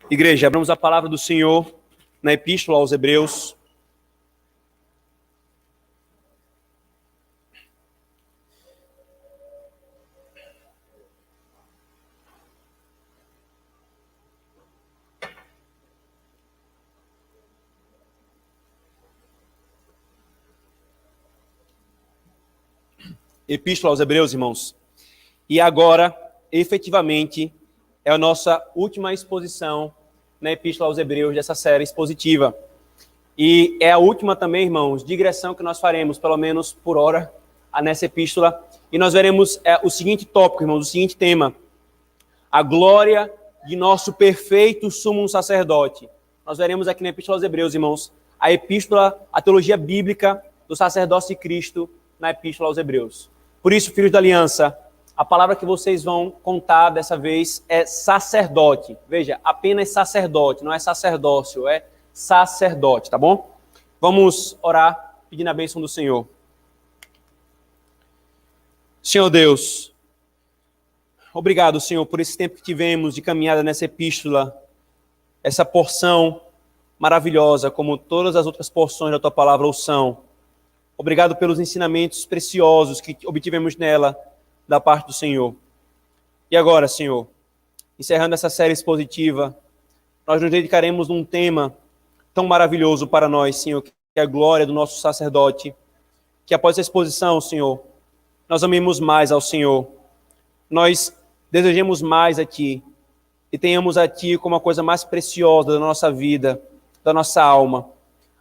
Igreja, abramos a palavra do Senhor na Epístola aos Hebreus. Epístola aos Hebreus, irmãos. E agora, efetivamente, é a nossa última exposição na Epístola aos Hebreus dessa série expositiva. E é a última também, irmãos, digressão que nós faremos, pelo menos por hora, nessa epístola. E nós veremos o seguinte tópico, irmãos, o seguinte tema: a glória de nosso perfeito sumo sacerdote. Nós veremos aqui na Epístola aos Hebreus, irmãos, a epístola, a teologia bíblica do sacerdócio de Cristo na Epístola aos Hebreus. Por isso, filhos da aliança, a palavra que vocês vão contar dessa vez é sacerdote. Veja, apenas sacerdote, não é sacerdócio, é sacerdote, tá bom? Vamos orar pedindo a bênção do Senhor. Senhor Deus, obrigado, Senhor, por esse tempo que tivemos de caminhada nessa epístola, essa porção maravilhosa, como todas as outras porções da Tua palavra o são. Obrigado pelos ensinamentos preciosos que obtivemos nela, da parte do Senhor. E agora, Senhor, encerrando essa série expositiva, nós nos dedicaremos num tema tão maravilhoso para nós, Senhor, que é a glória do nosso sacerdote, que após a exposição, Senhor, nós amemos mais ao Senhor, nós desejemos mais a Ti, e tenhamos a Ti como a coisa mais preciosa da nossa vida, da nossa alma,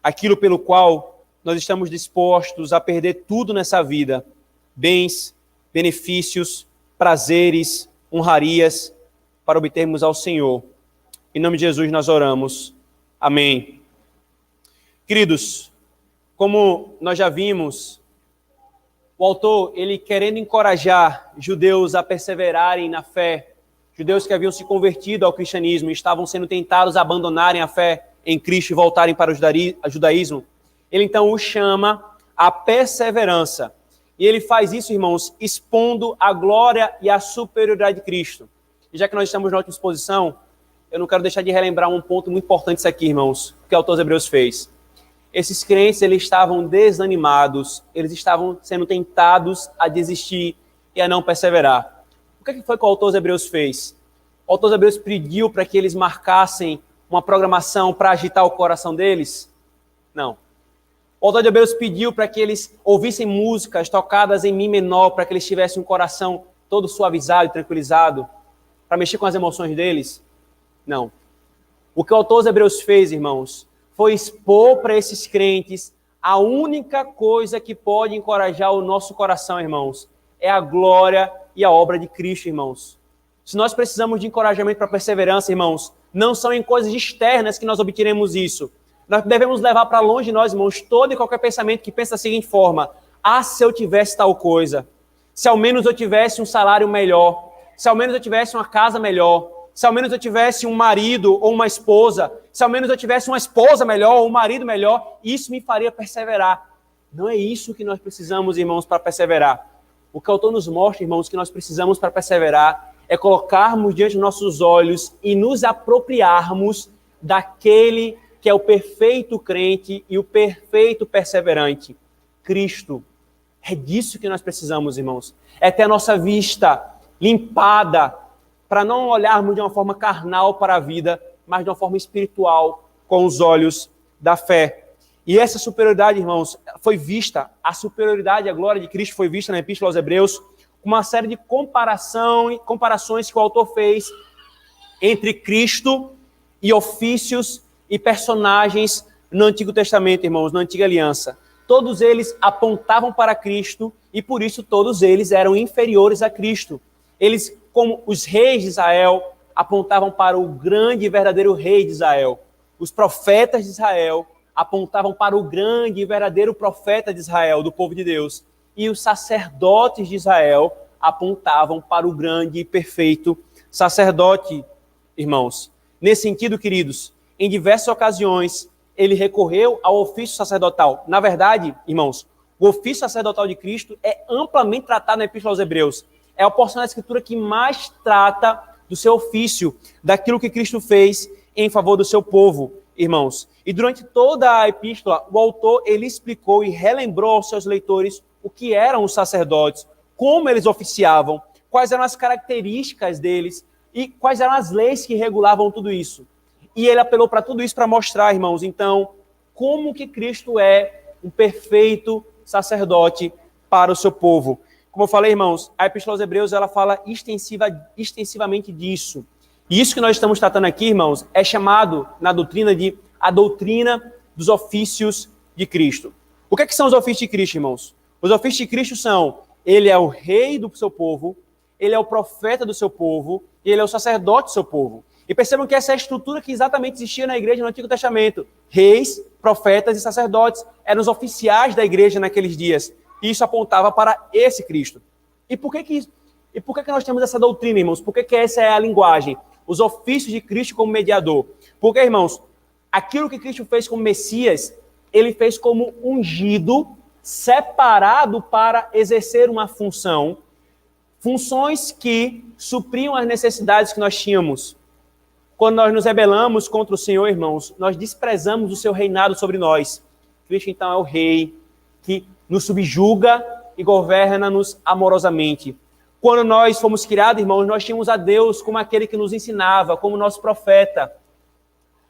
aquilo pelo qual nós estamos dispostos a perder tudo nessa vida, bens, benefícios, prazeres, honrarias, para obtermos ao Senhor. Em nome de Jesus nós oramos. Amém. Queridos, como nós já vimos, o autor, ele querendo encorajar judeus a perseverarem na fé, judeus que haviam se convertido ao cristianismo e estavam sendo tentados a abandonarem a fé em Cristo e voltarem para o judaísmo, ele então os chama à perseverança. E ele faz isso, irmãos, expondo a glória e a superioridade de Cristo. E já que nós estamos na última exposição, eu não quero deixar de relembrar um ponto muito importante isso aqui, irmãos, que o autor dos Hebreus fez. Esses crentes, eles estavam desanimados, eles estavam sendo tentados a desistir e a não perseverar. O que foi que o autor dos Hebreus fez? O autor dos Hebreus pediu para que eles marcassem uma programação para agitar o coração deles? Não. O autor de Hebreus pediu para que eles ouvissem músicas tocadas em mi menor, para que eles tivessem um coração todo suavizado e tranquilizado, para mexer com as emoções deles? Não. O que o autor dos Hebreus fez, irmãos, foi expor para esses crentes a única coisa que pode encorajar o nosso coração, irmãos, é a glória e a obra de Cristo, irmãos. Se nós precisamos de encorajamento para perseverança, irmãos, não são em coisas externas que nós obteremos isso. Nós devemos levar para longe de nós, irmãos, todo e qualquer pensamento que pensa da seguinte forma: ah, se eu tivesse tal coisa, se ao menos eu tivesse um salário melhor, se ao menos eu tivesse uma casa melhor, se ao menos eu tivesse um marido ou uma esposa, se ao menos eu tivesse uma esposa melhor ou um marido melhor, isso me faria perseverar. Não é isso que nós precisamos, irmãos, para perseverar. O que o autor nos mostra, irmãos, que nós precisamos para perseverar é colocarmos diante dos nossos olhos e nos apropriarmos daquele que é o perfeito crente e o perfeito perseverante, Cristo. É disso que nós precisamos, irmãos. É ter a nossa vista limpada, para não olharmos de uma forma carnal para a vida, mas de uma forma espiritual, com os olhos da fé. E essa superioridade, irmãos, foi vista, a superioridade e a glória de Cristo foi vista na Epístola aos Hebreus, com uma série de comparações que o autor fez entre Cristo e ofícios e personagens no Antigo Testamento, irmãos, na Antiga Aliança. Todos eles apontavam para Cristo e, por isso, todos eles eram inferiores a Cristo. Eles, como os reis de Israel, apontavam para o grande e verdadeiro rei de Israel. Os profetas de Israel apontavam para o grande e verdadeiro profeta de Israel, do povo de Deus. E os sacerdotes de Israel apontavam para o grande e perfeito sacerdote, irmãos. Nesse sentido, queridos, em diversas ocasiões, ele recorreu ao ofício sacerdotal. Na verdade, irmãos, o ofício sacerdotal de Cristo é amplamente tratado na Epístola aos Hebreus. É a porção da Escritura que mais trata do seu ofício, daquilo que Cristo fez em favor do seu povo, irmãos. E durante toda a epístola, o autor ele explicou e relembrou aos seus leitores o que eram os sacerdotes, como eles oficiavam, quais eram as características deles e quais eram as leis que regulavam tudo isso. E ele apelou para tudo isso para mostrar, irmãos, então, como que Cristo é um perfeito sacerdote para o seu povo. Como eu falei, irmãos, a Epístola aos Hebreus ela fala extensivamente disso. E isso que nós estamos tratando aqui, irmãos, é chamado na doutrina de a doutrina dos ofícios de Cristo. O que é que são os ofícios de Cristo, irmãos? Os ofícios de Cristo são, ele é o rei do seu povo, ele é o profeta do seu povo, e ele é o sacerdote do seu povo. E percebam que essa é a estrutura que exatamente existia na igreja no Antigo Testamento. Reis, profetas e sacerdotes eram os oficiais da igreja naqueles dias. E isso apontava para esse Cristo. E por que nós temos essa doutrina, irmãos? Por que essa é a linguagem? Os ofícios de Cristo como mediador. Porque, irmãos, aquilo que Cristo fez como Messias, ele fez como ungido, separado para exercer uma função. Funções que supriam as necessidades que nós tínhamos. Quando nós nos rebelamos contra o Senhor, irmãos, nós desprezamos o seu reinado sobre nós. Cristo, então, é o rei que nos subjuga e governa-nos amorosamente. Quando nós fomos criados, irmãos, nós tínhamos a Deus como aquele que nos ensinava, como nosso profeta.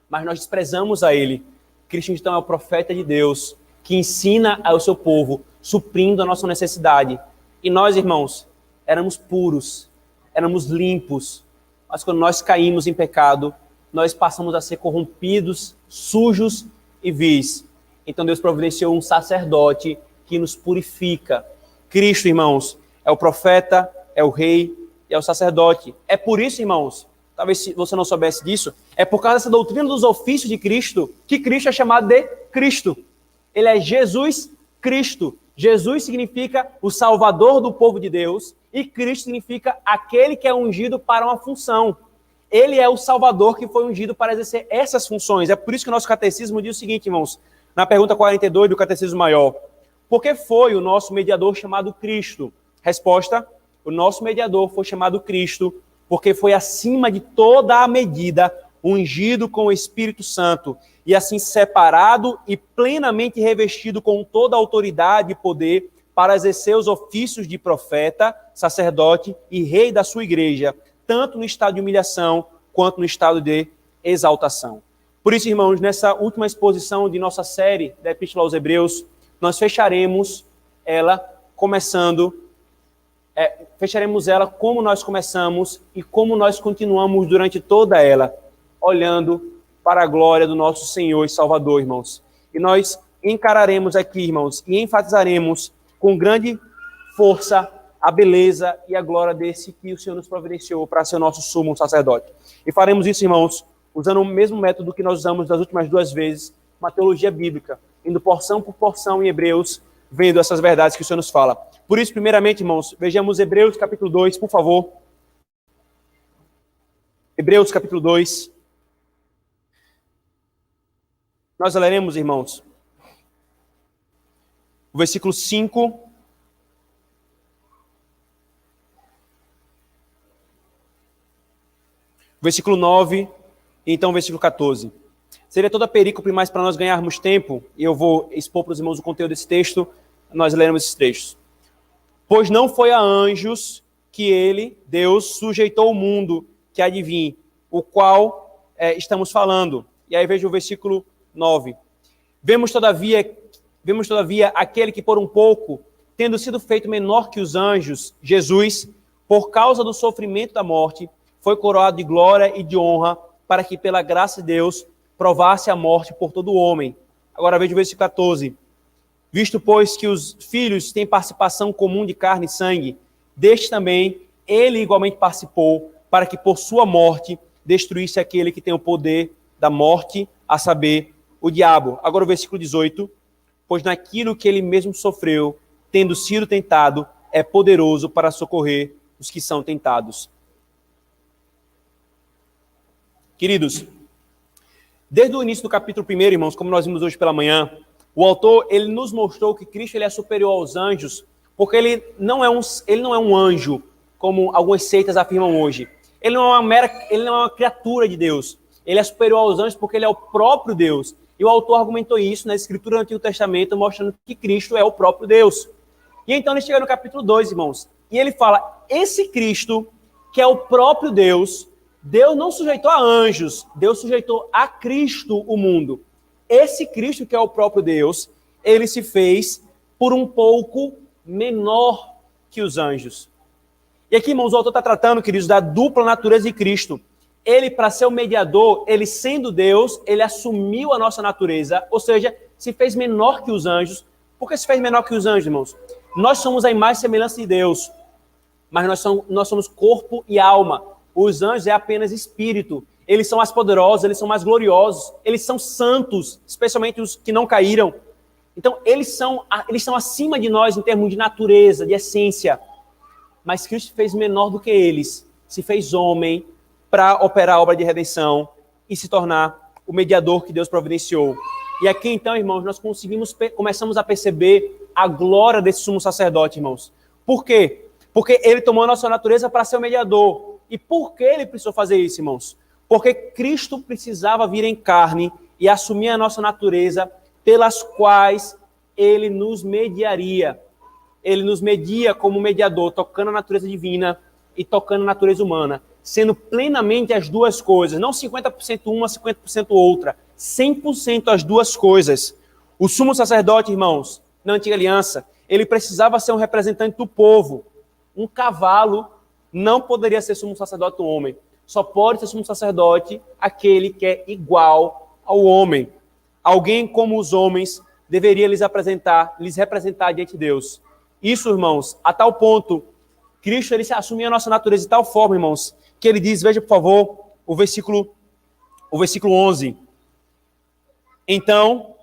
Mas nós desprezamos a ele. Cristo, então, é o profeta de Deus, que ensina ao seu povo, suprindo a nossa necessidade. E nós, irmãos, éramos puros, éramos limpos. Mas quando nós caímos em pecado, nós passamos a ser corrompidos, sujos e vis. Então Deus providenciou um sacerdote que nos purifica. Cristo, irmãos, é o profeta, é o rei e é o sacerdote. É por isso, irmãos, talvez se você não soubesse disso, é por causa dessa doutrina dos ofícios de Cristo, que Cristo é chamado de Cristo. Ele é Jesus Cristo. Jesus significa o Salvador do povo de Deus e Cristo significa aquele que é ungido para uma função. Ele é o Salvador que foi ungido para exercer essas funções. É por isso que o nosso catecismo diz o seguinte, irmãos, na pergunta 42 do Catecismo Maior. Por que foi o nosso mediador chamado Cristo? Resposta, o nosso mediador foi chamado Cristo porque foi acima de toda a medida ungido com o Espírito Santo e assim separado e plenamente revestido com toda a autoridade e poder para exercer os ofícios de profeta, sacerdote e rei da sua igreja, tanto no estado de humilhação quanto no estado de exaltação. Por isso, irmãos, nessa última exposição de nossa série da Epístola aos Hebreus, nós fecharemos ela como nós começamos e como nós continuamos durante toda ela, olhando para a glória do nosso Senhor e Salvador, irmãos. E nós encararemos aqui, irmãos, e enfatizaremos com grande força a beleza e a glória desse que o Senhor nos providenciou para ser o nosso sumo sacerdote. E faremos isso, irmãos, usando o mesmo método que nós usamos das últimas duas vezes, uma teologia bíblica, indo porção por porção em Hebreus, vendo essas verdades que o Senhor nos fala. Por isso, primeiramente, irmãos, vejamos Hebreus capítulo 2, por favor. Hebreus capítulo 2. Nós leremos, irmãos, o versículo 5, o versículo 9 e então o versículo 14. Seria toda a perícope, mas para nós ganharmos tempo, e eu vou expor para os irmãos o conteúdo desse texto, nós leremos esses trechos. Pois não foi a anjos que ele, Deus, sujeitou o mundo que há de vir, o qual estamos falando. E aí veja o versículo 9. Vemos todavia aquele que por um pouco, tendo sido feito menor que os anjos, Jesus, por causa do sofrimento da morte, foi coroado de glória e de honra, para que pela graça de Deus provasse a morte por todo o homem. Agora veja o versículo 14. Visto, pois, que os filhos têm participação comum de carne e sangue, deste também ele igualmente participou, para que por sua morte destruísse aquele que tem o poder da morte, a saber, o diabo. Agora o versículo 18. Pois naquilo que ele mesmo sofreu, tendo sido tentado, é poderoso para socorrer os que são tentados. Queridos, desde o início do capítulo 1, irmãos, como nós vimos hoje pela manhã, o autor ele nos mostrou que Cristo ele é superior aos anjos, porque ele não é um anjo, como algumas seitas afirmam hoje. Ele não é uma criatura de Deus. Ele é superior aos anjos porque ele é o próprio Deus. E o autor argumentou isso na escritura do Antigo Testamento, mostrando que Cristo é o próprio Deus. E então ele chega no capítulo 2, irmãos, e ele fala, esse Cristo, que é o próprio Deus, Deus não sujeitou a anjos, Deus sujeitou a Cristo o mundo. Esse Cristo, que é o próprio Deus, ele se fez por um pouco menor que os anjos. E aqui, irmãos, o autor está tratando, queridos, da dupla natureza de Cristo. Ele, para ser o mediador, ele sendo Deus, ele assumiu a nossa natureza, ou seja, se fez menor que os anjos. Por que se fez menor que os anjos, irmãos? Nós somos a imagem e semelhança de Deus, mas nós somos corpo e alma. Os anjos é apenas espírito. Eles são mais poderosos, eles são mais gloriosos, eles são santos, especialmente os que não caíram. Então, eles são acima de nós em termos de natureza, de essência. Mas Cristo fez menor do que eles, se fez homem, para operar a obra de redenção e se tornar o mediador que Deus providenciou. E aqui então, irmãos, nós começamos a perceber a glória desse sumo sacerdote, irmãos. Por quê? Porque ele tomou a nossa natureza para ser o mediador. E por que ele precisou fazer isso, irmãos? Porque Cristo precisava vir em carne e assumir a nossa natureza, pelas quais ele nos mediaria. Ele nos media como mediador, tocando a natureza divina e tocando a natureza humana, sendo plenamente as duas coisas, não 50% uma, 50% outra, 100% as duas coisas. O sumo sacerdote, irmãos, na antiga aliança, ele precisava ser um representante do povo. Um cavalo não poderia ser sumo sacerdote do homem. Só pode ser sumo sacerdote aquele que é igual ao homem. Alguém como os homens deveria lhes representar diante de Deus. Isso, irmãos, a tal ponto, Cristo ele se assumia a nossa natureza de tal forma, irmãos, que ele diz, veja por favor, o versículo 11. Então,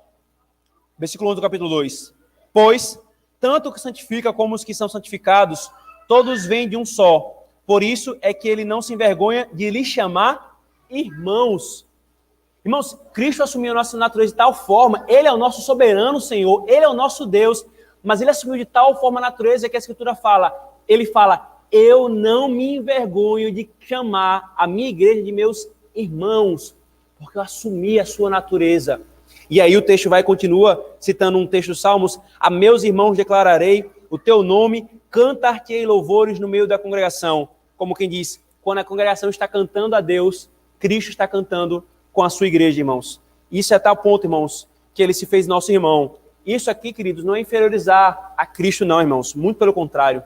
versículo 11 do capítulo 2. Pois, tanto o que santifica como os que são santificados, todos vêm de um só. Por isso é que ele não se envergonha de lhes chamar irmãos. Irmãos, Cristo assumiu a nossa natureza de tal forma, ele é o nosso soberano Senhor, ele é o nosso Deus, mas ele assumiu de tal forma a natureza que a Escritura fala, ele fala, eu não me envergonho de chamar a minha igreja de meus irmãos, porque eu assumi a sua natureza. E aí o texto continua citando um texto dos Salmos, a meus irmãos declararei o teu nome, cantar-te-ei louvores no meio da congregação. Como quem diz, quando a congregação está cantando a Deus, Cristo está cantando com a sua igreja, irmãos. Isso é tal ponto, irmãos, que ele se fez nosso irmão. Isso aqui, queridos, não é inferiorizar a Cristo, não, irmãos. Muito pelo contrário.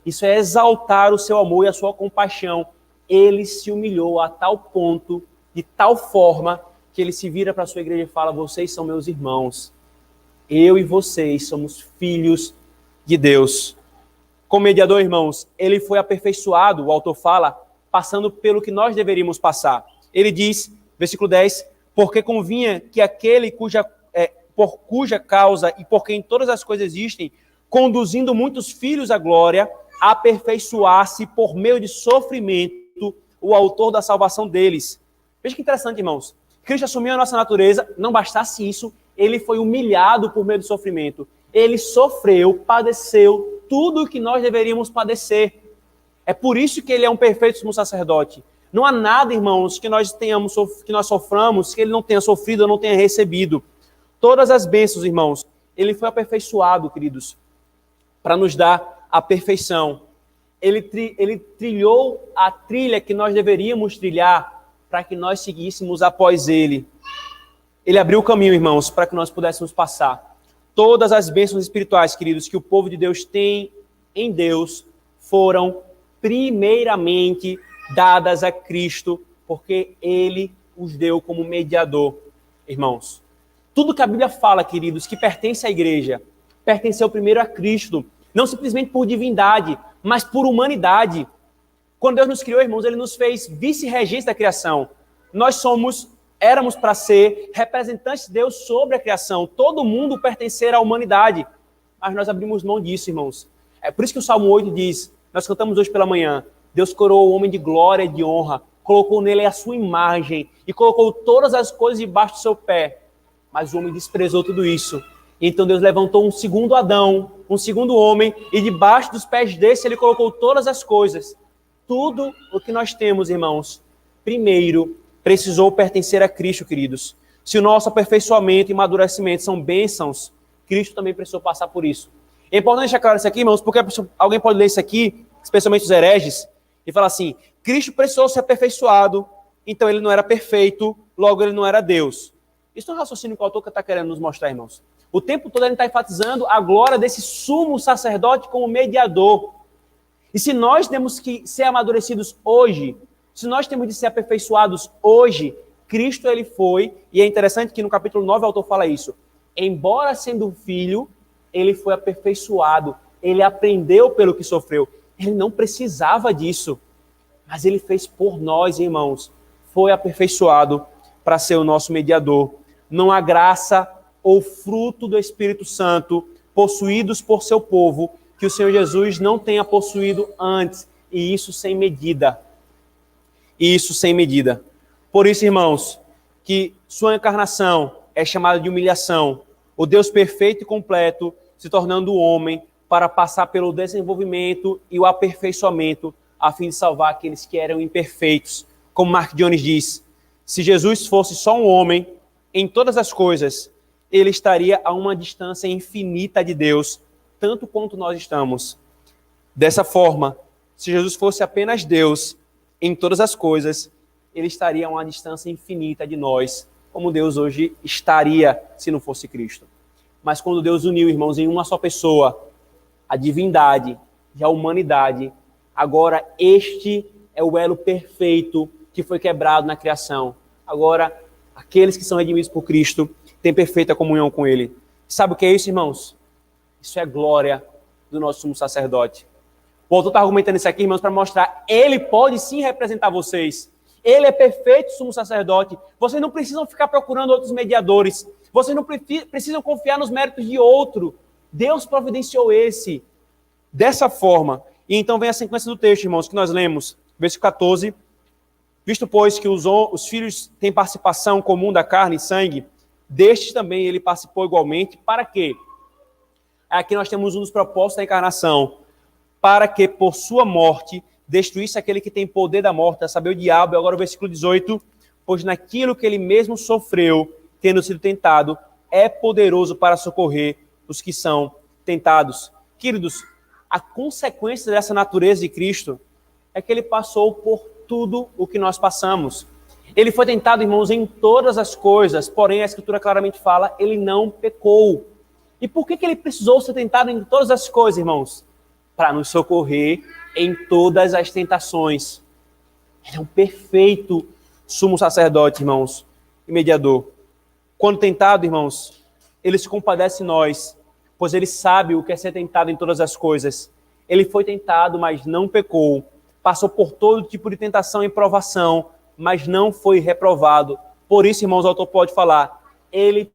Isso é exaltar o seu amor e a sua compaixão. Ele se humilhou a tal ponto, de tal forma, que ele se vira para a sua igreja e fala, vocês são meus irmãos. Eu e vocês somos filhos de Deus. Como mediador, irmãos, ele foi aperfeiçoado, o autor fala, passando pelo que nós deveríamos passar. Ele diz, versículo 10, porque convinha que aquele por cuja causa e por quem todas as coisas existem, conduzindo muitos filhos à glória, aperfeiçoasse por meio de sofrimento o autor da salvação deles. Veja que interessante, irmãos. Cristo assumiu a nossa natureza, não bastasse isso, ele foi humilhado por meio do sofrimento. Ele sofreu, padeceu tudo o que nós deveríamos padecer. É por isso que ele é um perfeito sumo sacerdote. Não há nada, irmãos, que nós soframos, que ele não tenha sofrido ou não tenha recebido. Todas as bênçãos, irmãos, ele foi aperfeiçoado, queridos, para nos dar a perfeição. Ele trilhou a trilha que nós deveríamos trilhar para que nós seguíssemos após ele. Ele abriu o caminho, irmãos, para que nós pudéssemos passar. Todas as bênçãos espirituais, queridos, que o povo de Deus tem em Deus, foram primeiramente dadas a Cristo, porque ele os deu como mediador, irmãos. Tudo que a Bíblia fala, queridos, que pertence à igreja, pertenceu primeiro a Cristo, não simplesmente por divindade, mas por humanidade. Quando Deus nos criou, irmãos, ele nos fez vice-regentes da criação. Nós éramos para ser representantes de Deus sobre a criação. Todo mundo pertencer à humanidade. Mas nós abrimos mão disso, irmãos. É por isso que o Salmo 8 diz, nós cantamos hoje pela manhã, Deus coroou o homem de glória e de honra, colocou nele a sua imagem e colocou todas as coisas debaixo do seu pé. Mas o homem desprezou tudo isso. Então Deus levantou um segundo Adão, um segundo homem, e debaixo dos pés desse ele colocou todas as coisas. Tudo o que nós temos, irmãos, primeiro precisou pertencer a Cristo, queridos. Se o nosso aperfeiçoamento e amadurecimento são bênçãos, Cristo também precisou passar por isso. É importante deixar claro isso aqui, irmãos, porque alguém pode ler isso aqui, especialmente os hereges, e falar assim, Cristo precisou ser aperfeiçoado, então ele não era perfeito, logo ele não era Deus. Isso é um raciocínio que o autor está querendo nos mostrar, irmãos. O tempo todo ele está enfatizando a glória desse sumo sacerdote como mediador. E se nós temos que ser amadurecidos hoje, se nós temos de ser aperfeiçoados hoje, Cristo ele foi, e é interessante que no capítulo 9 o autor fala isso, embora sendo filho, ele foi aperfeiçoado, ele aprendeu pelo que sofreu. Ele não precisava disso, mas ele fez por nós, irmãos. Foi aperfeiçoado para ser o nosso mediador. Não há graça ou fruto do Espírito Santo possuídos por seu povo que o Senhor Jesus não tenha possuído antes, e isso sem medida. E isso sem medida. Por isso, irmãos, que sua encarnação é chamada de humilhação. O Deus perfeito e completo se tornando homem para passar pelo desenvolvimento e o aperfeiçoamento a fim de salvar aqueles que eram imperfeitos. Como Mark Jones diz, se Jesus fosse só um homem, em todas as coisas, ele estaria a uma distância infinita de Deus, tanto quanto nós estamos. Dessa forma, se Jesus fosse apenas Deus, em todas as coisas, ele estaria a uma distância infinita de nós, como Deus hoje estaria se não fosse Cristo. Mas quando Deus uniu, irmãos, em uma só pessoa, a divindade e a humanidade, agora este é o elo perfeito que foi quebrado na criação. Agora, aqueles que são redimidos por Cristo têm perfeita comunhão com Ele. Sabe o que é isso, irmãos? Isso é glória do nosso sumo sacerdote. O autor está argumentando isso aqui, irmãos, para mostrar, ele pode sim representar vocês. Ele é perfeito sumo sacerdote. Vocês não precisam ficar procurando outros mediadores. Vocês não precisam confiar nos méritos de outro. Deus providenciou esse. Dessa forma. E então vem a sequência do texto, irmãos, que nós lemos. Versículo 14. Visto, pois, que os filhos têm participação comum da carne e sangue, destes também ele participou igualmente. Para quê? Aqui nós temos um dos propósitos da encarnação. Para que, por sua morte, destruísse aquele que tem poder da morte, a saber, o diabo. E agora o versículo 18. Pois naquilo que ele mesmo sofreu, tendo sido tentado, é poderoso para socorrer os que são tentados. Queridos, a consequência dessa natureza de Cristo é que ele passou por tudo o que nós passamos. Ele foi tentado, irmãos, em todas as coisas, porém a Escritura claramente fala, ele não pecou. E por que ele precisou ser tentado em todas as coisas, irmãos? Para nos socorrer em todas as tentações. Ele é um perfeito sumo sacerdote, irmãos, e mediador. Quando tentado, irmãos, ele se compadece de nós, pois ele sabe o que é ser tentado em todas as coisas. Ele foi tentado, mas não pecou. Passou por todo tipo de tentação e provação, mas não foi reprovado. Por isso, irmãos, o autor pode falar, ele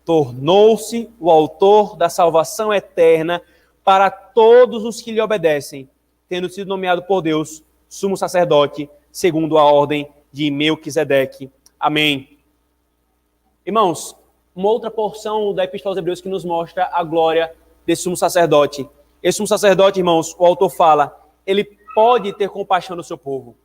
tornou-se o autor da salvação eterna para todos os que lhe obedecem, tendo sido nomeado por Deus sumo sacerdote, segundo a ordem de Melquisedeque. Amém. Irmãos, uma outra porção da Epístola aos Hebreus que nos mostra a glória desse sumo sacerdote. Esse sumo sacerdote, irmãos, o autor fala, ele pode ter compaixão do seu povo.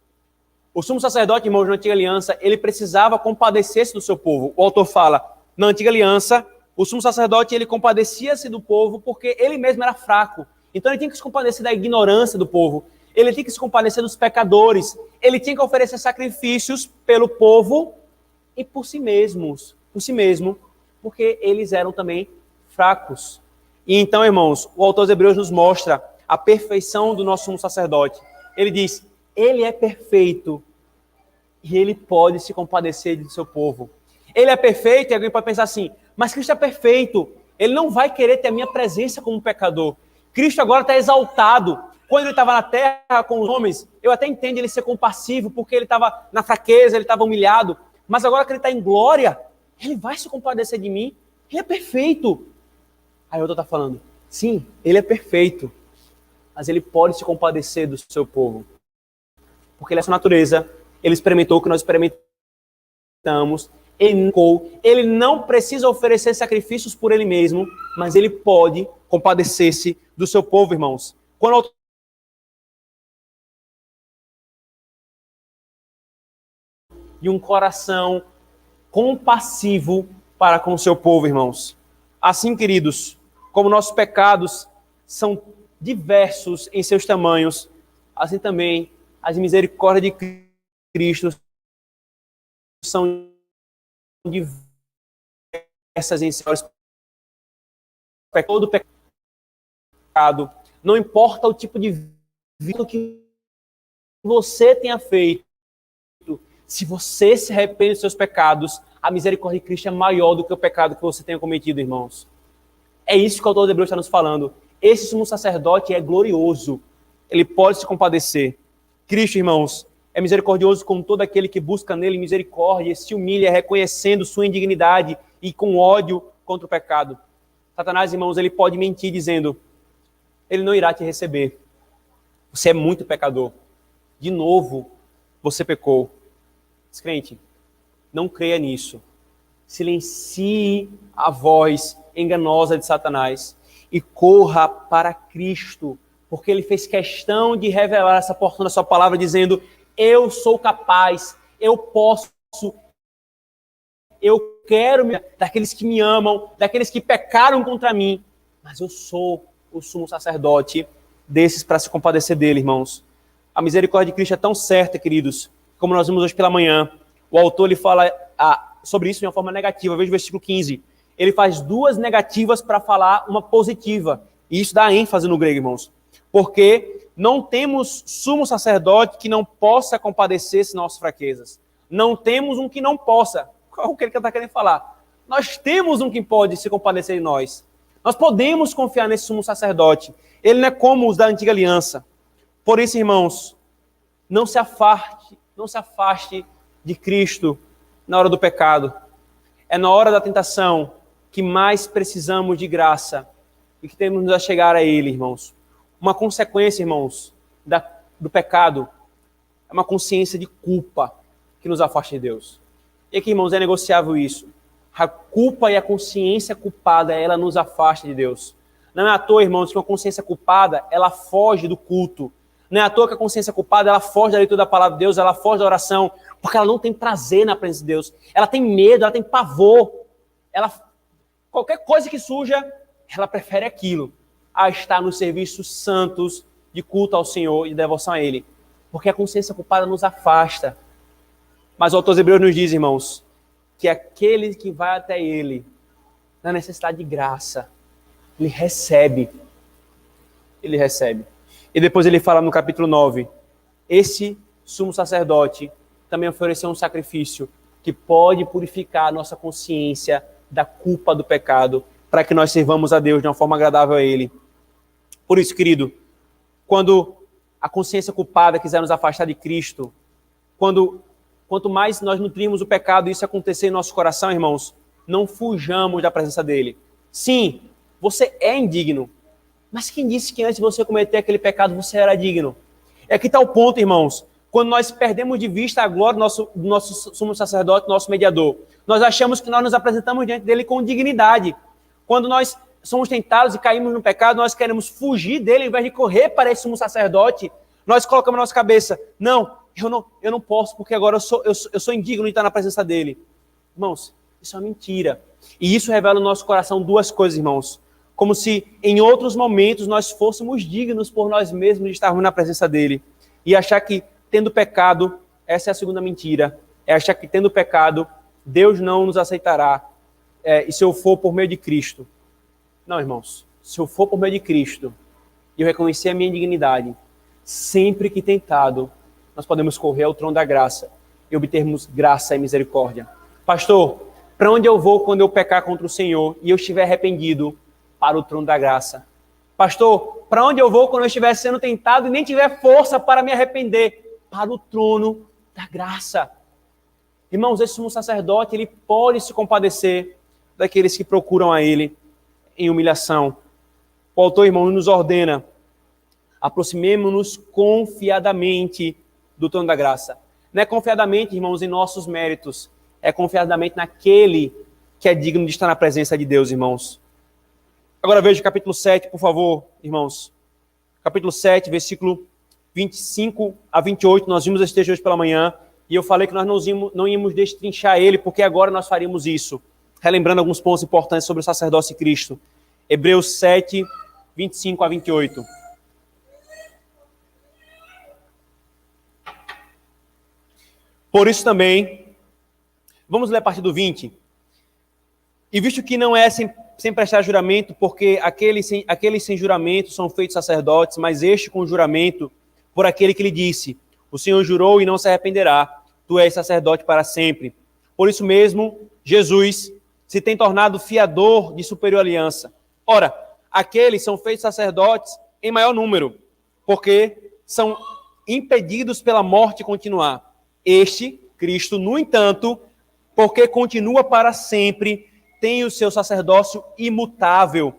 O sumo sacerdote, irmãos, na antiga aliança, ele precisava compadecer-se do seu povo. O autor fala, na antiga aliança, o sumo sacerdote, ele compadecia-se do povo porque ele mesmo era fraco. Então ele tinha que se compadecer da ignorância do povo. Ele tinha que se compadecer dos pecadores. Ele tinha que oferecer sacrifícios pelo povo e por si mesmo, porque eles eram também fracos. E então, irmãos, o autor dos Hebreus nos mostra a perfeição do nosso sumo sacerdote. Ele diz, ele é perfeito e ele pode se compadecer do seu povo. Ele é perfeito e alguém pode pensar assim, mas Cristo é perfeito, ele não vai querer ter a minha presença como pecador. Cristo agora está exaltado. Quando ele estava na terra com os homens, eu até entendo ele ser compassivo, porque ele estava na fraqueza, ele estava humilhado. Mas agora que ele está em glória, ele vai se compadecer de mim. Ele é perfeito. Aí o outro está falando, sim, ele é perfeito, mas ele pode se compadecer do seu povo. Porque ele é sua natureza, ele experimentou o que nós experimentamos, ele não precisa oferecer sacrifícios por ele mesmo, mas ele pode compadecer-se do seu povo, irmãos. Quando o autor de um coração compassivo para com o seu povo, irmãos. Assim, queridos, como nossos pecados são diversos em seus tamanhos, assim também as misericórdias de Cristo são diversas em seus todo pecado. Não importa o tipo de vida que você tenha feito, se você se arrepende dos seus pecados, a misericórdia de Cristo é maior do que o pecado que você tenha cometido, irmãos. É isso que o autor de Hebreus está nos falando. Esse sumo sacerdote é glorioso. Ele pode se compadecer. Cristo, irmãos, é misericordioso com todo aquele que busca nele misericórdia, se humilha reconhecendo sua indignidade e com ódio contra o pecado. Satanás, irmãos, ele pode mentir dizendo, ele não irá te receber. Você é muito pecador. De novo, você pecou. Crente, não creia nisso. Silencie a voz enganosa de Satanás e corra para Cristo, porque ele fez questão de revelar essa porção da sua palavra, dizendo, eu sou capaz, eu posso, eu quero daqueles que me amam, daqueles que pecaram contra mim, mas eu sou o sumo sacerdote desses para se compadecer dele, irmãos. A misericórdia de Cristo é tão certa, queridos, como nós vimos hoje pela manhã. O autor ele fala sobre isso de uma forma negativa. Veja o versículo 15. Ele faz duas negativas para falar uma positiva. E isso dá ênfase no grego, irmãos. Porque não temos sumo sacerdote que não possa compadecer-se nossas fraquezas. Não temos um que não possa. Qual é o que ele está querendo falar? Nós temos um que pode se compadecer de nós. Nós podemos confiar nesse sumo sacerdote. Ele não é como os da antiga aliança. Por isso, irmãos, não se afaste de Cristo na hora do pecado. É na hora da tentação que mais precisamos de graça e que temos a chegar a Ele, irmãos. Uma consequência, irmãos, do pecado é uma consciência de culpa que nos afasta de Deus. E aqui, irmãos, é negociável isso. A culpa e a consciência culpada, ela nos afasta de Deus. Não é à toa, irmãos, que uma consciência culpada, ela foge do culto. Não é à toa que a consciência culpada, ela foge da leitura da palavra de Deus, ela foge da oração, porque ela não tem prazer na presença de Deus. Ela tem medo, ela tem pavor. Qualquer coisa que suja, ela prefere aquilo a estar nos serviços santos de culto ao Senhor e de devoção a Ele. Porque a consciência culpada nos afasta. Mas o autor Hebreus nos diz, irmãos, que aquele que vai até Ele, na necessidade de graça, ele recebe. Ele recebe. E depois ele fala no capítulo 9, esse sumo sacerdote também ofereceu um sacrifício que pode purificar a nossa consciência da culpa do pecado, para que nós servamos a Deus de uma forma agradável a Ele. Por isso, querido, quando a consciência culpada quiser nos afastar de Cristo, quanto mais nós nutrimos o pecado e isso acontecer em nosso coração, irmãos, não fujamos da presença dele. Sim, você é indigno. Mas quem disse que antes de você cometer aquele pecado você era digno? É aqui está o ponto, irmãos. Quando nós perdemos de vista a glória do nosso sumo sacerdote, nosso mediador, nós achamos que nós nos apresentamos diante dele com dignidade. Quando nós somos tentados e caímos no pecado, nós queremos fugir dele, ao invés de correr para esse sumo sacerdote, nós colocamos na nossa cabeça, não, eu não posso, porque agora eu sou indigno de estar na presença dele. Irmãos, isso é uma mentira. E isso revela no nosso coração duas coisas, irmãos. Como se em outros momentos nós fôssemos dignos por nós mesmos de estarmos na presença dele. E achar que, tendo pecado, essa é a segunda mentira, é achar que, tendo pecado, Deus não nos aceitará. E se eu for por meio de Cristo? Não, irmãos. Se eu for por meio de Cristo e eu reconhecer a minha indignidade, sempre que tentado, nós podemos correr ao trono da graça e obtermos graça e misericórdia. Pastor, para onde eu vou quando eu pecar contra o Senhor e eu estiver arrependido? Para o trono da graça. Pastor, para onde eu vou quando eu estiver sendo tentado e nem tiver força para me arrepender? Para o trono da graça. Irmãos, esse sumo sacerdote, ele pode se compadecer daqueles que procuram a ele em humilhação. O autor, irmão, nos ordena, aproximemo-nos confiadamente do trono da graça. Não é confiadamente, irmãos, em nossos méritos, é confiadamente naquele que é digno de estar na presença de Deus, irmãos. Agora veja o capítulo 7, por favor, irmãos. Capítulo 7, versículo 25 a 28, nós vimos esse texto hoje pela manhã, e eu falei que nós não íamos destrinchar ele, porque agora nós faríamos isso, relembrando alguns pontos importantes sobre o sacerdócio de Cristo. Hebreus 7, 25 a 28. Por isso também, vamos ler a partir do 20. E visto que não é sem prestar juramento, porque aqueles sem juramento são feitos sacerdotes, mas este com juramento, por aquele que lhe disse, o Senhor jurou e não se arrependerá, tu és sacerdote para sempre. Por isso mesmo, Jesus se tem tornado fiador de superior aliança. Ora, aqueles são feitos sacerdotes em maior número, porque são impedidos pela morte continuar. Este, Cristo, no entanto, porque continua para sempre, tem o seu sacerdócio imutável.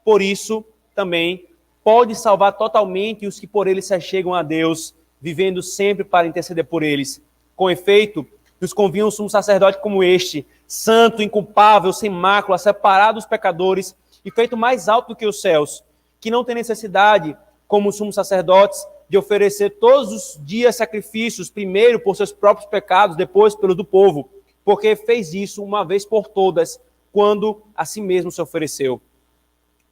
Por isso, também, pode salvar totalmente os que por ele se achegam a Deus, vivendo sempre para interceder por eles. Com efeito, nos convinha um sumo sacerdote como este, santo, inculpável, sem mácula, separado dos pecadores e feito mais alto do que os céus, que não tem necessidade, como os sumos sacerdotes, de oferecer todos os dias sacrifícios, primeiro por seus próprios pecados, depois pelos do povo, porque fez isso uma vez por todas, quando a si mesmo se ofereceu.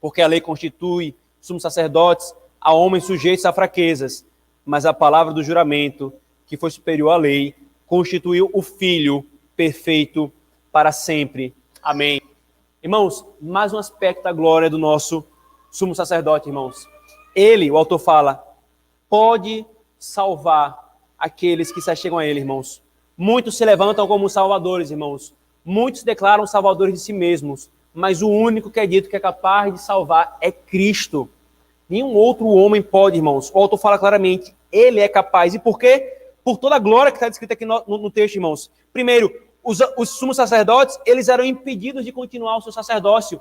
Porque a lei constitui sumos sacerdotes a homens sujeitos a fraquezas, mas a palavra do juramento, que foi superior à lei, constituiu o Filho perfeito para sempre. Amém. Irmãos, mais um aspecto da glória do nosso sumo sacerdote, irmãos. Ele, o autor fala, pode salvar aqueles que se achegam a ele, irmãos. Muitos se levantam como salvadores, irmãos. Muitos se declaram salvadores de si mesmos, mas o único que é dito que é capaz de salvar é Cristo. Nenhum outro homem pode, irmãos. O autor fala claramente, ele é capaz. E por quê? Por toda a glória que está descrita aqui no texto, irmãos. Primeiro, os sumos sacerdotes, eles eram impedidos de continuar o seu sacerdócio.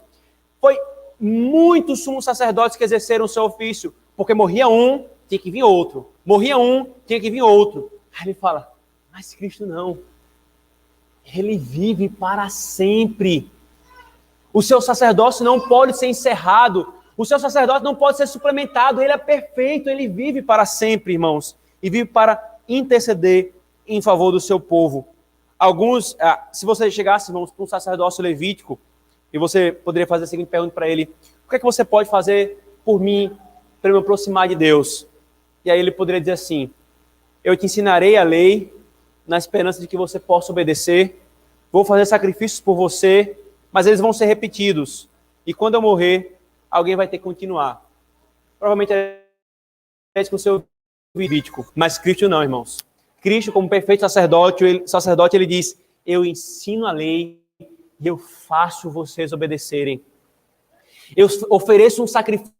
Foi muitos sumos sacerdotes que exerceram o seu ofício, porque morria um, tinha que vir outro. Morria um, tinha que vir outro. Aí ele fala, mas Cristo não. Ele vive para sempre. O seu sacerdócio não pode ser encerrado. O seu sacerdócio não pode ser suplementado. Ele é perfeito, ele vive para sempre, irmãos. E vive para interceder em favor do seu povo. Alguns, se você chegasse, irmãos, para um sacerdócio levítico, e você poderia fazer a seguinte pergunta para ele, o que é que você pode fazer por mim, para eu me aproximar de Deus? E aí ele poderia dizer assim, eu te ensinarei a lei, na esperança de que você possa obedecer, vou fazer sacrifícios por você, mas eles vão ser repetidos. E quando eu morrer, alguém vai ter que continuar. Provavelmente é isso com o seu levítico, mas Cristo não, irmãos. Cristo, como perfeito sacerdote, ele diz, eu ensino a lei e eu faço vocês obedecerem. Eu ofereço um sacrifício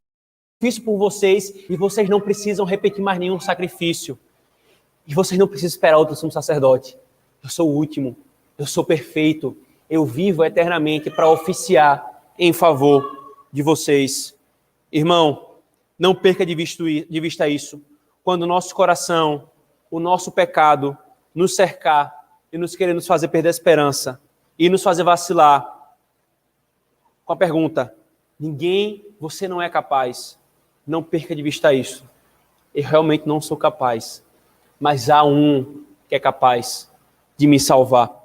por vocês e vocês não precisam repetir mais nenhum sacrifício. E vocês não precisam esperar outro sumo sacerdote. Eu sou o último, eu sou perfeito. eu vivo eternamente para oficiar em favor de vocês. Irmão, não perca de vista isso. Quando o nosso coração, o nosso pecado nos cercar e nos querer nos fazer perder a esperança e nos fazer vacilar, com a pergunta, você não é capaz. Não perca de vista isso. Eu realmente não sou capaz, mas há um que é capaz de me salvar.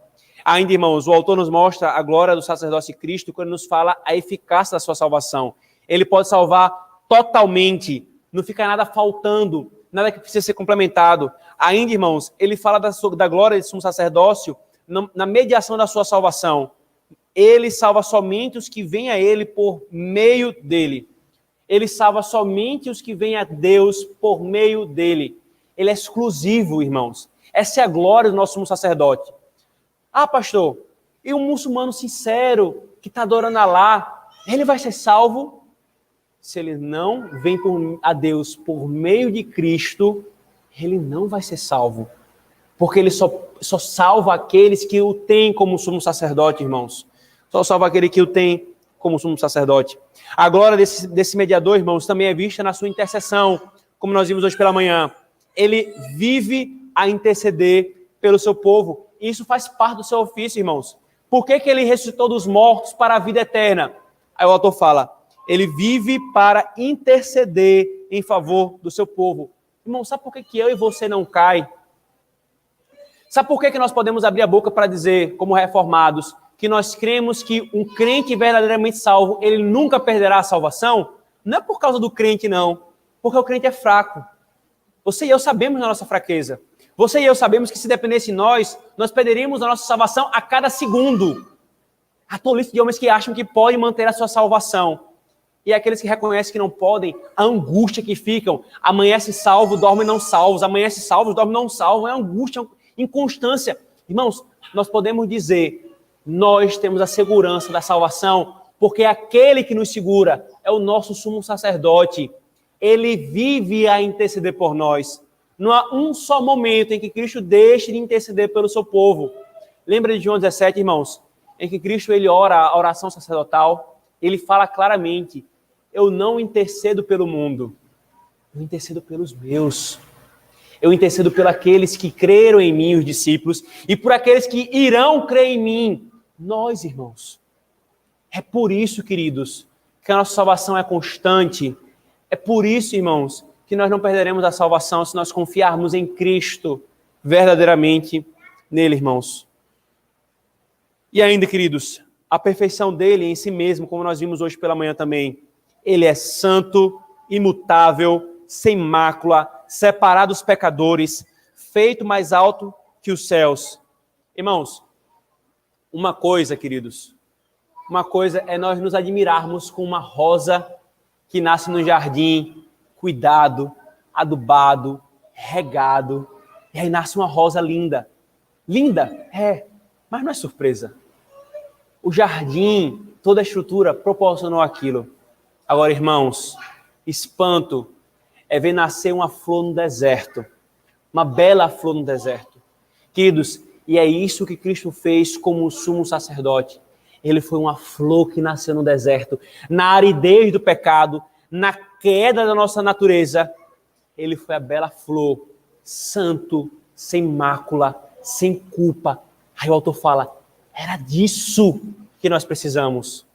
Ainda, irmãos, o autor nos mostra a glória do sacerdócio de Cristo quando nos fala a eficácia da sua salvação. Ele pode salvar totalmente, não fica nada faltando, nada que precisa ser complementado. Ainda, irmãos, ele fala da glória de sumo sacerdócio na mediação da sua salvação. Ele salva somente os que vêm a ele por meio dele. Ele salva somente os que vêm a Deus por meio dele. Ele é exclusivo, irmãos. Essa é a glória do nosso sumo sacerdote. Ah, pastor, e um muçulmano sincero que está adorando Alá, ele vai ser salvo? Se ele não vem a Deus por meio de Cristo, ele não vai ser salvo. Porque ele só salva aqueles que o têm como sumo sacerdote, irmãos. Só salva aquele que o tem como sumo sacerdote. A glória desse mediador, irmãos, também é vista na sua intercessão, como nós vimos hoje pela manhã. Ele vive a interceder pelo seu povo. Isso faz parte do seu ofício, irmãos. Por que ele ressuscitou dos mortos para a vida eterna? Aí o autor fala, ele vive para interceder em favor do seu povo. Irmão, sabe por que eu e você não caem? Sabe por que nós podemos abrir a boca para dizer, como reformados, que nós cremos que um crente verdadeiramente salvo, ele nunca perderá a salvação? Não é por causa do crente, não. Porque o crente é fraco. Você e eu sabemos da nossa fraqueza. Você e eu sabemos que se dependesse de nós perderíamos a nossa salvação a cada segundo. A tolice de homens que acham que podem manter a sua salvação. E aqueles que reconhecem que não podem, a angústia que ficam. Amanhece salvo, dorme não salvos. Amanhece salvos, dorme não salvos. É angústia, inconstância. Irmãos, nós podemos dizer, nós temos a segurança da salvação, porque aquele que nos segura é o nosso sumo sacerdote. Ele vive a interceder por nós. Não há um só momento em que Cristo deixe de interceder pelo seu povo. Lembra de João 17, irmãos? Em que Cristo ele ora a oração sacerdotal, ele fala claramente, eu não intercedo pelo mundo, eu intercedo pelos meus. Eu intercedo por aqueles que creram em mim, os discípulos, e por aqueles que irão crer em mim. Nós, irmãos. É por isso, queridos, que a nossa salvação é constante. É por isso, irmãos, que nós não perderemos a salvação se nós confiarmos em Cristo verdadeiramente nele, irmãos. E ainda, queridos, a perfeição dele em si mesmo, como nós vimos hoje pela manhã também. Ele é santo, imutável, sem mácula, separado dos pecadores, feito mais alto que os céus. Irmãos, uma coisa, queridos, uma coisa é nós nos admirarmos com uma rosa que nasce no jardim, cuidado, adubado, regado, e aí nasce uma rosa linda. Linda? Mas não é surpresa. O jardim, toda a estrutura proporcionou aquilo. Agora, irmãos, espanto é ver nascer uma flor no deserto, uma bela flor no deserto. Queridos, e é isso que Cristo fez como sumo sacerdote. Ele foi uma flor que nasceu no deserto, na aridez do pecado, na queda da nossa natureza. Ele foi a bela flor, santo, sem mácula, sem culpa. Aí o autor fala, era disso que nós precisamos.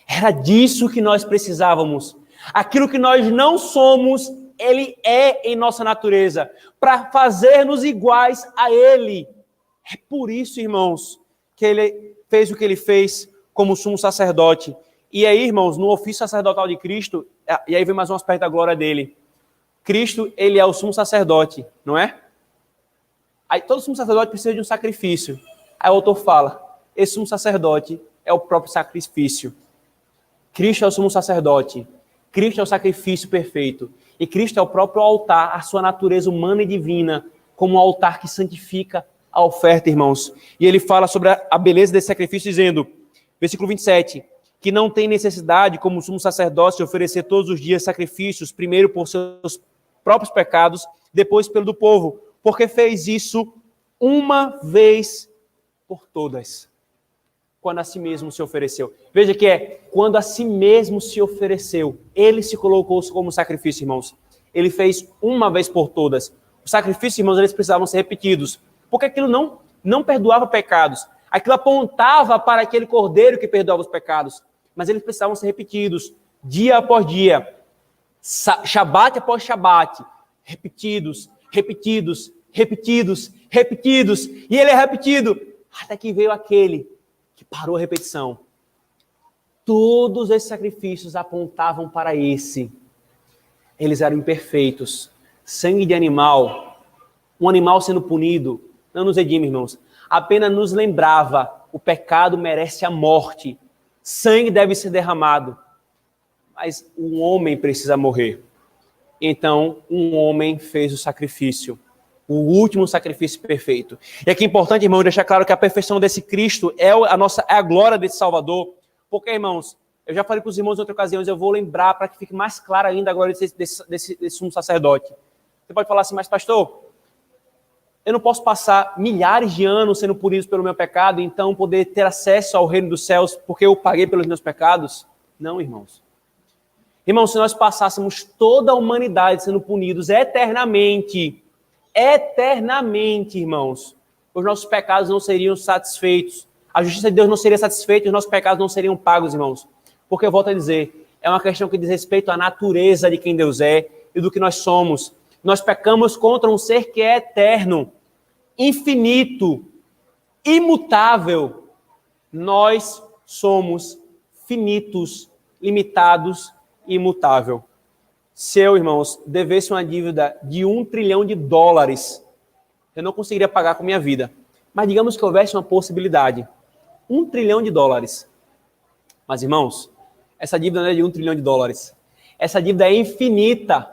Era disso que nós precisávamos. Aquilo que nós não somos, ele é em nossa natureza, para fazer-nos iguais a ele. É por isso, irmãos, que ele fez o que ele fez como sumo sacerdote. E aí, irmãos, no ofício sacerdotal de Cristo, e aí vem mais um aspecto da glória dele. Cristo, ele é o sumo sacerdote, não é? Aí todo sumo sacerdote precisa de um sacrifício. Aí o autor fala, esse sumo sacerdote é o próprio sacrifício. Cristo é o sumo sacerdote. Cristo é o sacrifício perfeito. E Cristo é o próprio altar, a sua natureza humana e divina, como um altar que santifica a oferta, irmãos. E ele fala sobre a beleza desse sacrifício, dizendo, versículo 27, que não tem necessidade, como sumo sacerdote, de oferecer todos os dias sacrifícios, primeiro por seus próprios pecados, depois pelo do povo, porque fez isso uma vez por todas. quando a si mesmo se ofereceu. Veja que é quando a si mesmo se ofereceu. Ele se colocou como sacrifício, irmãos. Ele fez uma vez por todas. Os sacrifícios, irmãos, eles precisavam ser repetidos. Porque aquilo não perdoava pecados. Aquilo apontava para aquele cordeiro que perdoava os pecados. Mas eles precisavam ser repetidos, dia após dia. Shabat após Shabat. Repetidos, repetidos, repetidos, repetidos. E ele é repetido até que veio aquele que parou a repetição. Todos esses sacrifícios apontavam para esse. Eles eram imperfeitos. Sangue de animal, um animal sendo punido, não nos redime, irmãos. Apenas nos lembrava, o pecado merece a morte. Sangue deve ser derramado. Mas um homem precisa morrer. Então, um homem fez o sacrifício. O último sacrifício perfeito. E aqui é importante, irmão, deixar claro que a perfeição desse Cristo é a glória desse Salvador. Porque, irmãos, eu já falei para os irmãos em outras ocasiões, eu vou lembrar para que fique mais claro ainda a glória desse sumo sacerdote. Você pode falar assim, mas pastor, eu não posso passar milhares de anos sendo punido pelo meu pecado, então poder ter acesso ao reino dos céus porque eu paguei pelos meus pecados? Não, irmãos. Irmãos, se nós passássemos toda a humanidade sendo punidos eternamente, irmãos, os nossos pecados não seriam satisfeitos. A justiça de Deus não seria satisfeita e os nossos pecados não seriam pagos, irmãos. Porque, eu volto a dizer, é uma questão que diz respeito à natureza de quem Deus é e do que nós somos. Nós pecamos contra um ser que é eterno, infinito, imutável. Nós somos finitos, limitados e imutável. Se eu, irmãos, devesse uma dívida de $1 trilhão, eu não conseguiria pagar com minha vida. Mas digamos que houvesse uma possibilidade. $1 trilhão. Mas, irmãos, essa dívida não é de $1 trilhão. Essa dívida é infinita.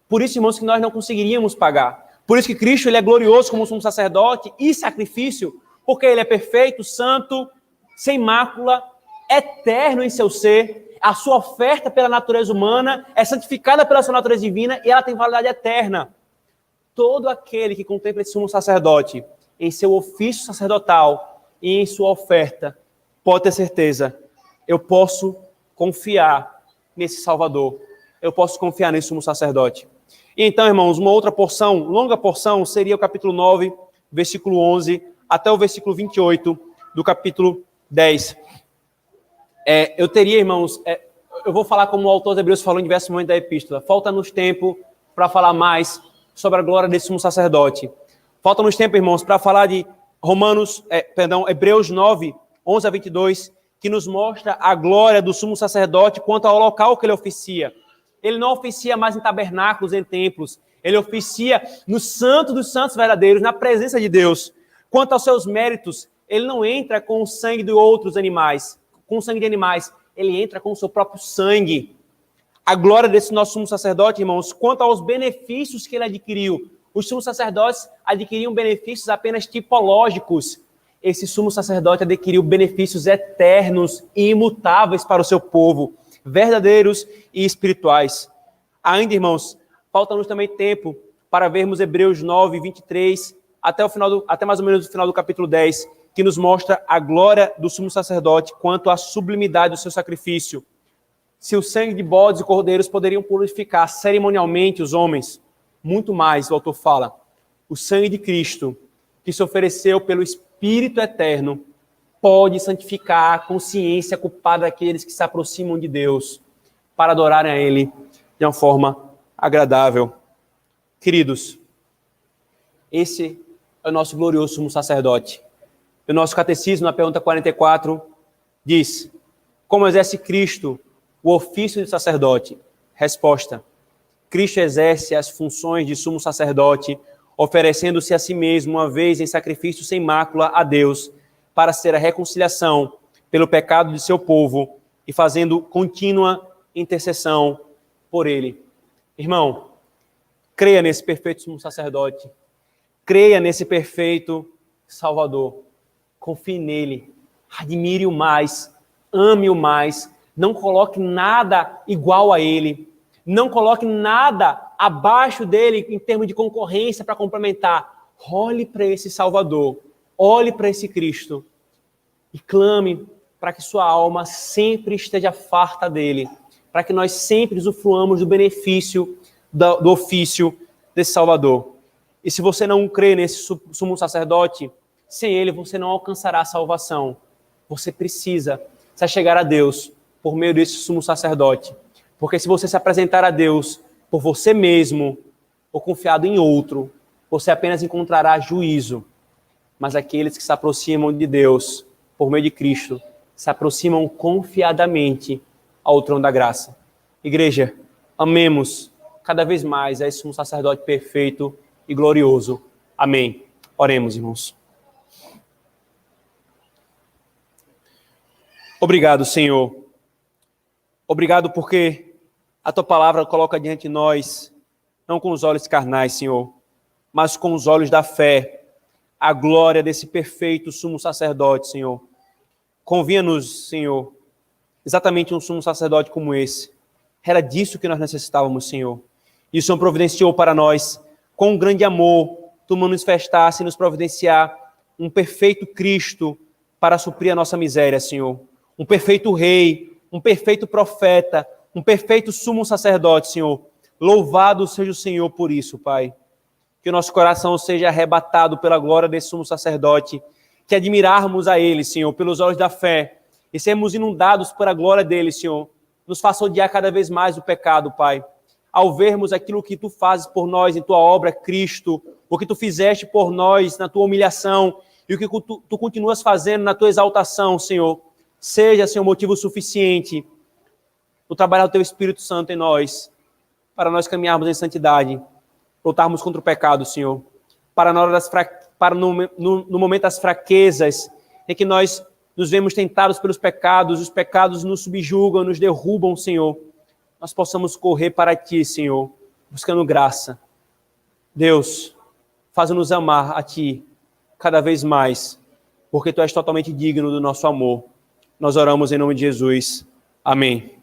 Por isso, irmãos, que nós não conseguiríamos pagar. Por isso que Cristo ele é glorioso como sumo sacerdote e sacrifício, porque ele é perfeito, santo, sem mácula, eterno em seu ser. A sua oferta pela natureza humana é santificada pela sua natureza divina e ela tem validade eterna. Todo aquele que contempla esse sumo sacerdote em seu ofício sacerdotal e em sua oferta, pode ter certeza, eu posso confiar nesse Salvador. Eu posso confiar nesse sumo sacerdote. E então, irmãos, uma outra porção, longa porção, seria o capítulo 9, versículo 11, até o versículo 28 do capítulo 10. Eu teria, irmãos, eu vou falar como o autor de Hebreus falou em diversos momentos da epístola. Falta-nos tempo para falar mais sobre a glória desse sumo sacerdote. Falta-nos tempo, irmãos, para falar de Hebreus 9, 11 a 22, que nos mostra a glória do sumo sacerdote quanto ao local que ele oficia. Ele não oficia mais em tabernáculos, em templos. Ele oficia no santo dos santos verdadeiros, na presença de Deus. Quanto aos seus méritos, ele não entra com o sangue de outros animais, com o sangue de animais, ele entra com o seu próprio sangue. A glória desse nosso sumo sacerdote, irmãos, quanto aos benefícios que ele adquiriu. Os sumos sacerdotes adquiriam benefícios apenas tipológicos. Esse sumo sacerdote adquiriu benefícios eternos e imutáveis para o seu povo, verdadeiros e espirituais. Ainda, irmãos, falta-nos também tempo para vermos Hebreus 9, 23, até mais ou menos o final do capítulo 10, que nos mostra a glória do sumo sacerdote quanto à sublimidade do seu sacrifício. Se o sangue de bodes e cordeiros poderiam purificar cerimonialmente os homens, muito mais, o autor fala, o sangue de Cristo, que se ofereceu pelo Espírito Eterno, pode santificar a consciência culpada daqueles que se aproximam de Deus para adorarem a Ele de uma forma agradável. Queridos, esse é o nosso glorioso sumo sacerdote. O nosso catecismo, na pergunta 44, diz: como exerce Cristo o ofício de sacerdote? Resposta: Cristo exerce as funções de sumo sacerdote, oferecendo-se a si mesmo uma vez em sacrifício sem mácula a Deus, para ser a reconciliação pelo pecado de seu povo e fazendo contínua intercessão por ele. Irmão, creia nesse perfeito sumo sacerdote, creia nesse perfeito Salvador. Confie nele, admire-o mais, ame-o mais, não coloque nada igual a ele, não coloque nada abaixo dele em termos de concorrência para complementar. Olhe para esse Salvador, olhe para esse Cristo e clame para que sua alma sempre esteja farta dele, para que nós sempre usufruamos do benefício do ofício desse Salvador. E se você não crê nesse sumo sacerdote, sem ele você não alcançará a salvação. Você precisa se achegar a Deus por meio desse sumo sacerdote. Porque se você se apresentar a Deus por você mesmo ou confiado em outro, você apenas encontrará juízo. Mas aqueles que se aproximam de Deus por meio de Cristo se aproximam confiadamente ao trono da graça. Igreja, amemos cada vez mais a esse sumo sacerdote perfeito e glorioso. Amém. Oremos, irmãos. Obrigado, Senhor. Obrigado porque a Tua palavra coloca diante de nós, não com os olhos carnais, Senhor, mas com os olhos da fé, a glória desse perfeito sumo sacerdote, Senhor. Convinha-nos, Senhor, exatamente um sumo sacerdote como esse. Era disso que nós necessitávamos, Senhor. E o Senhor providenciou para nós, com um grande amor, Tu manifestasse e nos providenciar um perfeito Cristo para suprir a nossa miséria, Senhor. Um perfeito Rei, um perfeito profeta, um perfeito sumo sacerdote, Senhor. Louvado seja o Senhor por isso, Pai. Que o nosso coração seja arrebatado pela glória desse sumo sacerdote, que admirarmos a Ele, Senhor, pelos olhos da fé, e sermos inundados pela glória dele, Senhor. Nos faça odiar cada vez mais o pecado, Pai. Ao vermos aquilo que Tu fazes por nós em Tua obra, Cristo, o que Tu fizeste por nós na Tua humilhação, e o que Tu continuas fazendo na Tua exaltação, Senhor. Seja, Senhor, motivo suficiente no trabalhar do Teu Espírito Santo em nós, para nós caminharmos em santidade, lutarmos contra o pecado, Senhor, para no momento das fraquezas, em que nós nos vemos tentados pelos pecados, os pecados nos subjugam, nos derrubam, Senhor, nós possamos correr para Ti, Senhor, buscando graça. Deus, faz-nos amar a Ti cada vez mais, porque Tu és totalmente digno do nosso amor. Nós oramos em nome de Jesus. Amém.